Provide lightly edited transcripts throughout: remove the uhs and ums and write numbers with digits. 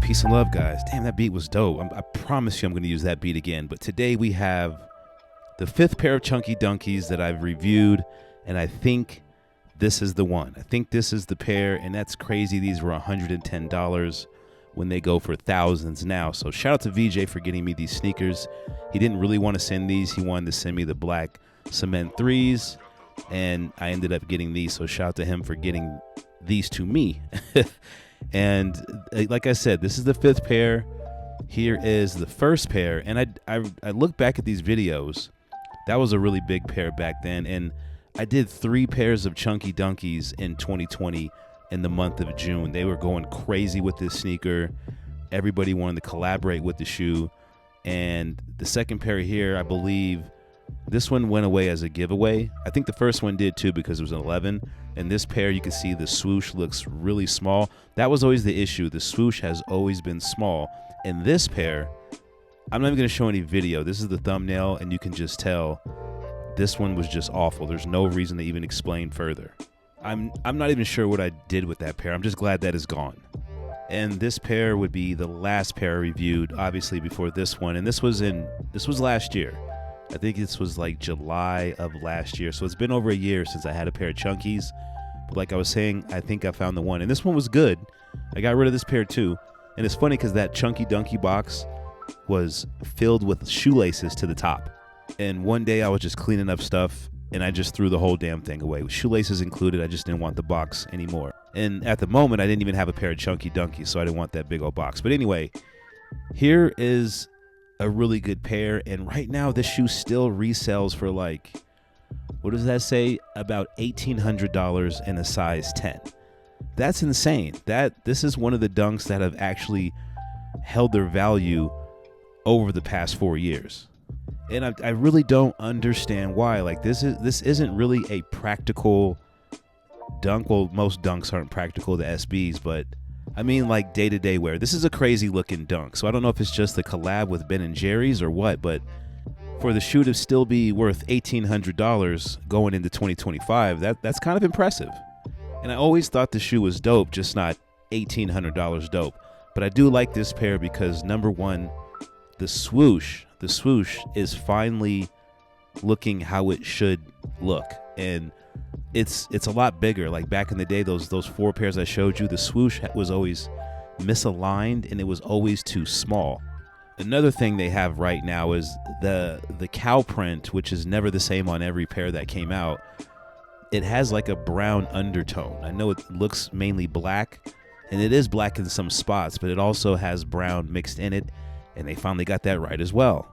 Peace and love, guys. Damn, that beat was dope. I promise you I'm going to use that beat again. But today we have the 5th pair of Chunky Dunkies that I've reviewed, and I think this is the one. I think this is the pair, and that's crazy. These were $110 when they go for thousands now. So shout out to VJ for getting me these sneakers. He didn't really want to send these. He wanted to send me the black cement 3s, and I ended up getting these. So shout out to him for getting these to me. And like I said, this is the 5th pair. Here is the 1st pair. And I look back at these videos. That was a really big pair back then. And I did 3 pairs of Chunky Dunkies in 2020 in the month of June. They were going crazy with this sneaker. Everybody wanted to collaborate with the shoe. And the 2nd pair here, I believe this one went away as a giveaway. I think the first one did too because it was an 11. And this pair, you can see the swoosh looks really small. That was always the issue. The swoosh has always been small. And this pair, I'm not even going to show any video. This is the thumbnail, and you can just tell this one was just awful. There's no reason to even explain further. I'm not even sure what I did with that pair. I'm just glad that is gone. And this pair would be the last pair I reviewed, obviously, before this one. And this was last year. I think this was like July of last year. So it's been over a year since I had a pair of Chunkies. But like I was saying, I think I found the one. And this one was good. I got rid of this pair too. And it's funny because that Chunky Dunky box was filled with shoelaces to the top. And one day I was just cleaning up stuff and I just threw the whole damn thing away. With shoelaces included, I just didn't want the box anymore. And at the moment, I didn't even have a pair of Chunky Dunkies, so I didn't want that big old box. But anyway, here is a really good pair. And right now, this shoe still resells for like, what does that say? About $1,800 in a size 10. That's insane. This is one of the dunks that have actually held their value over the past 4 years. And I really don't understand why. Like this isn't really a practical dunk. Well, most dunks aren't practical, the SBs, but I mean like day-to-day wear. This is a crazy looking dunk. So I don't know if it's just the collab with Ben & Jerry's or what, but for the shoe to still be worth $1,800 going into 2025, that's kind of impressive. And I always thought the shoe was dope, just not $1,800 dope. But I do like this pair because number one, the swoosh is finally looking how it should look, and it's a lot bigger. Like back in the day, those 4 pairs I showed you, the swoosh was always misaligned and it was always too small. Another thing they have right now is the cow print, which is never the same on every pair that came out. It has like a brown undertone. I know it looks mainly black, and it is black in some spots, but it also has brown mixed in it. And they finally got that right as well.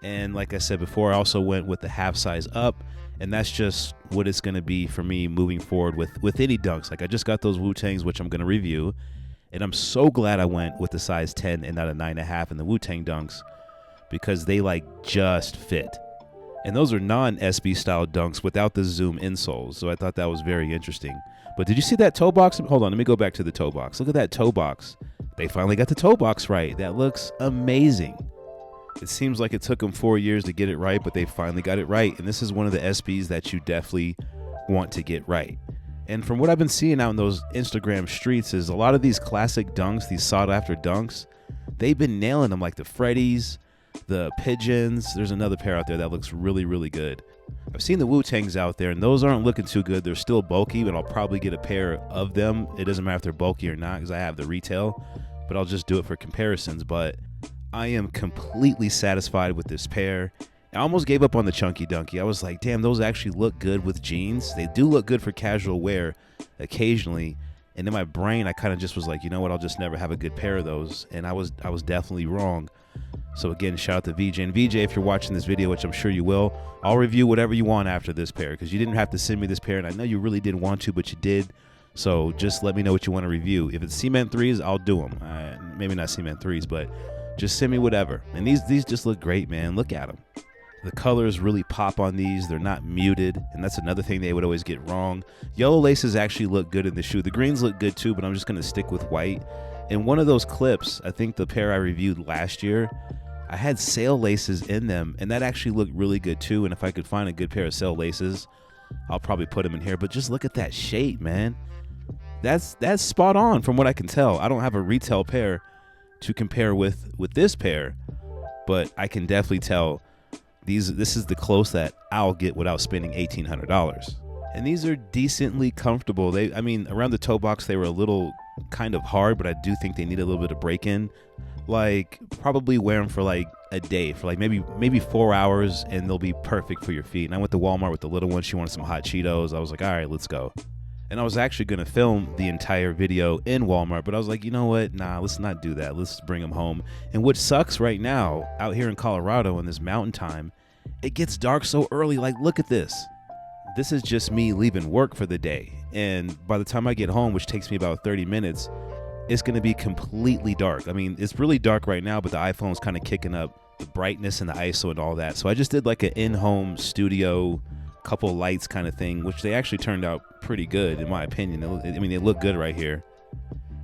And like I said before, I also went with the half size up, and that's just what it's going to be for me moving forward with any dunks. Like I just got those Wu-Tangs, which I'm going to review, and I'm so glad I went with the size 10 and not a 9.5 in the Wu-Tang dunks, because they like just fit. And those are non-SB style dunks without the zoom insoles, so I thought that was very interesting. But did you see that toe box? Hold on, let me go back to the toe box. Look at that toe box. They finally got the toe box right. That looks amazing. It seems like it took them 4 years to get it right, but they finally got it right. And this is one of the SBs that you definitely want to get right. And from what I've been seeing out in those Instagram streets is a lot of these classic dunks, these sought after dunks, they've been nailing them, like the Freddies, the Pigeons. There's another pair out there that looks really, really good. I've seen the Wu-Tangs out there, and those aren't looking too good. They're still bulky, but I'll probably get a pair of them. It doesn't matter if they're bulky or not because I have the retail, but I'll just do it for comparisons. But I am completely satisfied with this pair. I almost gave up on the Chunky Dunky. I was like, damn, those actually look good with jeans. They do look good for casual wear occasionally. And in my brain, I kind of just was like, you know what, I'll just never have a good pair of those. And I was definitely wrong. So again, shout out to VJ. And VJ, if you're watching this video, which I'm sure you will, I'll review whatever you want after this pair, because you didn't have to send me this pair, and I know you really didn't want to, but you did. So just let me know what you want to review. If it's cement 3s, I'll do them. Maybe not cement 3s, but just send me whatever. And these just look great, man. Look at them. The colors really pop on these. They're not muted, and that's another thing they would always get wrong. Yellow laces actually look good in the shoe. The greens look good too, but I'm just going to stick with white. And one of those clips, I think the pair I reviewed last year, I had sail laces in them, and that actually looked really good too. And if I could find a good pair of sail laces, I'll probably put them in here. But just look at that shape, man. That's spot on from what I can tell. I don't have a retail pair, to compare with this pair, but I can definitely tell this is the close that I'll get without spending $1,800. And these are decently comfortable. I mean, around the toe box, they were a little kind of hard, but I do think they need a little bit of break-in. Like, probably wear them for like a day, for like maybe 4 hours, and they'll be perfect for your feet. And I went to Walmart with the little one. She wanted some hot Cheetos. I was like, all right, let's go. And I was actually going to film the entire video in Walmart, but I was like, you know what? Nah, let's not do that. Let's bring them home. And what sucks right now out here in Colorado in this mountain time, it gets dark so early. Like, look at this. This is just me leaving work for the day. And by the time I get home, which takes me about 30 minutes, it's going to be completely dark. I mean, it's really dark right now, but the iPhone's kind of kicking up the brightness and the ISO and all that. So I just did like an in-home studio couple lights kind of thing, which they actually turned out pretty good in my opinion. I mean, they look good right here,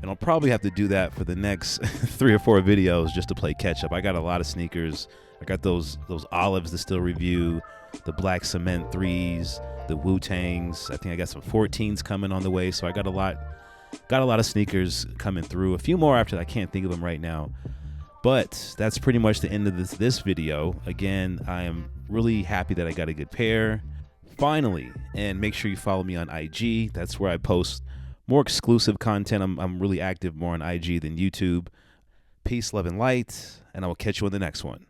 and I'll probably have to do that for the next 3 or 4 videos just to play catch up. I got a lot of sneakers. I got those olives to still review, the black cement 3s, the Wu-Tangs. I think I got some 14s coming on the way, so I got a lot of sneakers coming through. A few more after that. I can't think of them right now, but that's pretty much the end of this video. Again, I am really happy that I got a good pair finally, and make sure you follow me on IG. That's where I post more exclusive content. I'm really active more on IG than YouTube. Peace, love, and light, and I will catch you on the next one.